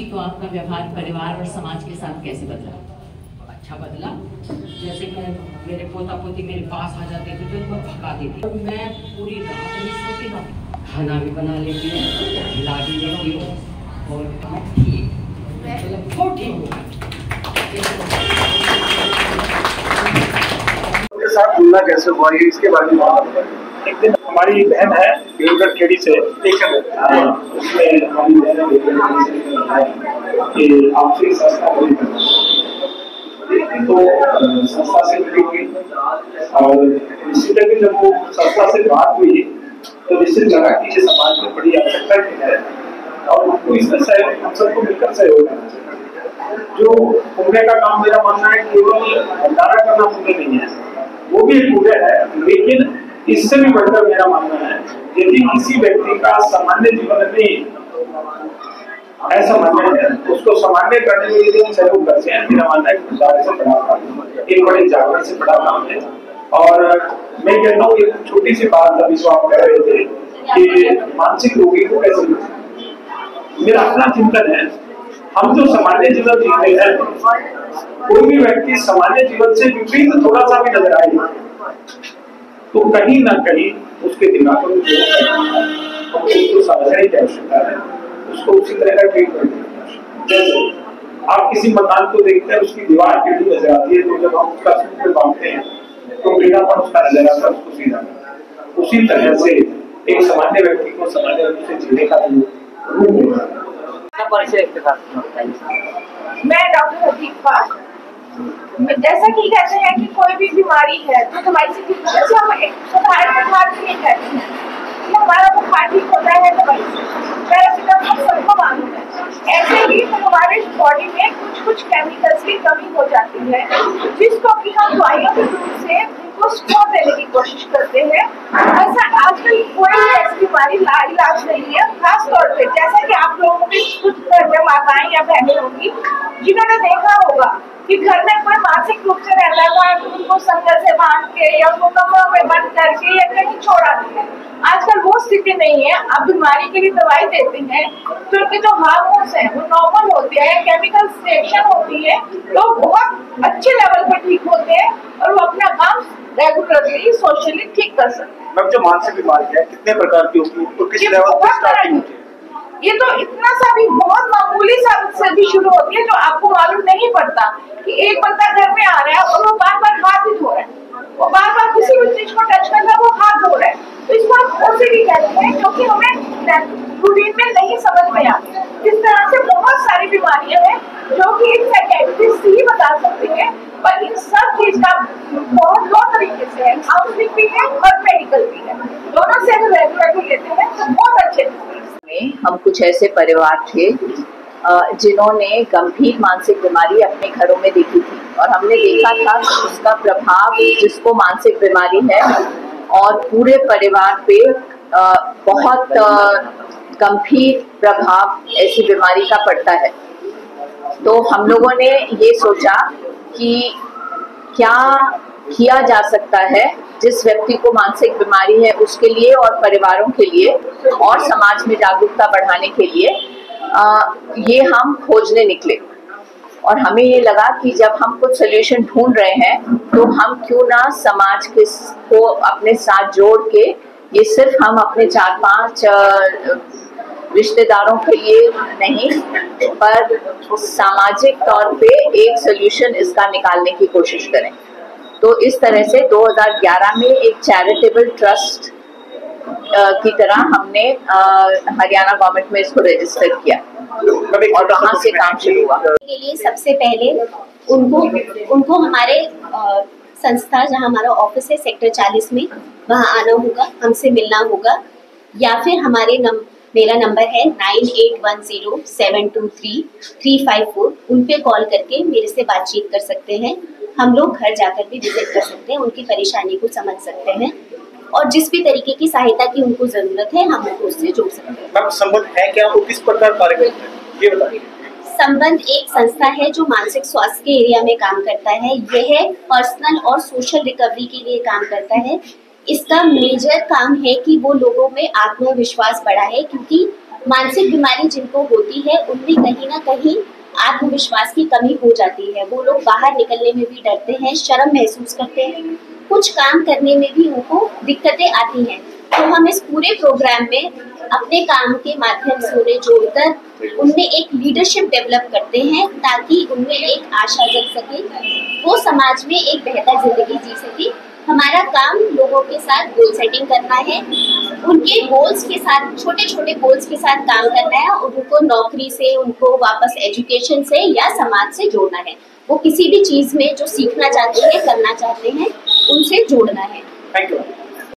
तो आपका व्यवहार परिवार और समाज के साथ कैसे बदला? अच्छा बदला। जैसे मैं मेरे पोता पोती मेरे पास आ जाते थे तो उनको भगा देती, और मैं पूरी रात नहीं सोती ना, खाना भी बना लेती हूँ, खिला भी लेती हूँ, और ठीक मतलब बहुत ठीक होगा। उनके साथ मिलना कैसे हुआ ये इसके बारे में बताइए। एक दिन हमारी बहन है देवगढ़ खेड़ी से, उसमें हमारी बहन कि आपसे संस्था बड़ी तो संस्था से मिली हुई, और इसी तरह जब वो संस्था से बात हुई तो निश्चित लगा कि ये समाज में बड़ी आवश्यकता की है और उनको इसमें सहयोग, हम सबको मिलकर सहयोग करना चाहिए। जो पुण्य का काम मेरा मानना है केवल भंडारा करना पुण्य नहीं है, वो भी एक पुण्य है, लेकिन इससे भी बढ़कर मेरा मानना है यदि किसी व्यक्ति का सामान्य जीवन में असामान्य है उसको सामान्य करने में यदि हम सहयोग करते हैं, मेरा मानना है भंडारे से बड़ा काम, एक बड़े जागरण से बड़ा काम है। और मैं कहता हूँ एक छोटी सी बात अभी जो आप कह रहे थे कि मानसिक रोगी को कैसे, मेरा अपना चिंतन है, हम जो सामान्य जीवन जीते हैं, कोई भी व्यक्ति सामान्य जीवन से विपरीत थोड़ा सा भी नजर आएगा तो कहीं ना कहीं उसके दिमाग में उसको समझने की आवश्यकता है, उसको उसी तरह का ट्रीटमेंट करना है। जैसे आप किसी मकान को देखते हैं, उसकी दीवार टेढ़ी नजर आती है, तो जब हम उसका सूत्र बांधते हैं तो टेढ़ापन उसका नजर आता है, उसको सीधा करता है। उसी तरह से एक सामान्य व्यक्ति को सामान्य रूप से जीने का मैं डॉक्टर हकीफा। जैसा कि कहते हैं कि कोई भी बीमारी है तो दवाई से ठीक होता है, हम एक साधारण बुखार भी नहीं कहते हैं कि हमारा बुखार ठीक होता है दवाई से, पैरासिटामोल सबको मालूम है। ऐसे ही तो हमारे बॉडी में कुछ कुछ केमिकल्स की कमी हो जाती है, जिसको कि हम दवाइयों के रूप से उनको स्टॉप देने की कोशिश करते हैं। ऐसा आजकल कोई ऐसी बीमारी लाइलाज नहीं है, खास तौर पे जैसा कि आप लोगों की कुछ घर में माताएं या बहनें होंगी जिन्होंने देखा होगा कि घर में कोई मानसिक रूप से रहता था तो उनको संगत से बांध के या उनको कमरों में बंद करके या कहीं छोड़ा दिया। आजकल वो स्थिति नहीं है, अब बीमारी के लिए दवाई देते हैं तो उनके जो हार्मोन्स हैं वो नॉर्मल होते हैं, केमिकल सिलेक्शन होती है तो बहुत अच्छे लेवल पर ठीक होते हैं और वो अपना काम रेगुलरली सोशली ठीक कर सकते हैं। मैम जो मानसिक बीमारी है कितने प्रकार की होती है, तो किस लेवल पर स्टार्टिंग होती है? ये तो इतना सा भी बहुत मामूली सा से भी शुरू होती है जो आपको मालूम नहीं पड़ता कि एक बंदा घर में आ रहा है और वो बार बार हाथ ही धो रहा है, वो बार बार किसी भी चीज को टच कर रहा है, वो हाथ धो रहा है, तो इसको हम ओसीडी कहते हैं, क्योंकि हमें रूटीन में नहीं समझ में आती। इस तरह से बहुत सारी बीमारियां हैं जो कि एक साइकियाट्रिस्ट ही बता सकते हैं, पर इन सब चीज का बहुत दो तरीके से है, काउंसलिंग भी है और मेडिकल भी है, दोनों से अगर रेगुलरली लेते हैं तो बहुत अच्छे में हम कुछ ऐसे परिवार थे जिन्होंने गंभीर मानसिक बीमारी अपने घरों में देखी थी, और हमने देखा था कि उसका प्रभाव जिसको मानसिक बीमारी है और पूरे परिवार पे बहुत गंभीर प्रभाव ऐसी बीमारी का पड़ता है। तो हम लोगों ने ये सोचा कि क्या किया जा सकता है जिस व्यक्ति को मानसिक बीमारी है उसके लिए और परिवारों के लिए और समाज में जागरूकता बढ़ाने के लिए ये हम खोजने निकले। और हमें ये लगा कि जब हम कुछ सोल्यूशन ढूंढ रहे हैं तो हम क्यों ना समाज के को अपने साथ जोड़ के, ये सिर्फ हम अपने 4-5 रिश्तेदारों के लिए नहीं पर सामाजिक तौर पे एक सोल्यूशन इसका निकालने की कोशिश करें। तो इस तरह से 2011 में एक चैरिटेबल ट्रस्ट की तरह हमने हरियाणा गवर्नमेंट में इसको रजिस्टर किया और वहाँ से काम शुरू हुआ। के लिए सबसे पहले उनको हमारे संस्था जहाँ हमारा ऑफिस है सेक्टर 40 में, वहाँ आना होगा, हमसे मिलना होगा, या फिर मेरा नंबर है 9810723354, उन पे कॉल करके मेरे से बातचीत कर सकते हैं। हम लोग घर जाकर भी विजिट कर सकते हैं, उनकी परेशानी को समझ सकते हैं और जिस भी तरीके की सहायता की उनको जरूरत है हम उनको उससे जोड़ सकते हैं। मैम संबंध है क्या, वो किस प्रकार कार्य करते हैं ये बताइए। संबंध एक संस्था है जो मानसिक स्वास्थ्य के एरिया में काम करता है। यह पर्सनल और सोशल रिकवरी के लिए काम करता है। इसका मेजर काम है कि वो लोगों में आत्मविश्वास बढ़ाए, क्योंकि मानसिक बीमारी जिनको होती है उनमें कहीं ना कहीं आत्मविश्वास की कमी हो जाती है। वो लोग बाहर निकलने में भी डरते हैं, शर्म महसूस करते हैं, कुछ काम करने में भी उनको दिक्कतें आती हैं। तो हम इस पूरे प्रोग्राम में अपने काम के माध्यम से उन्हें जोड़कर उनमें एक लीडरशिप डेवलप करते हैं ताकि उनमें एक आशा जग सके, वो समाज में एक बेहतर जिंदगी जी सके। हमारा काम लोगों के साथ गोल सेटिंग करना है, उनके गोल्स के साथ, छोटे छोटे गोल्स के साथ काम करना है और उनको नौकरी से, उनको वापस एजुकेशन से या समाज से जोड़ना है। वो किसी भी चीज़ में जो सीखना चाहते हैं, करना चाहते हैं, उनसे जोड़ना है। Thank you.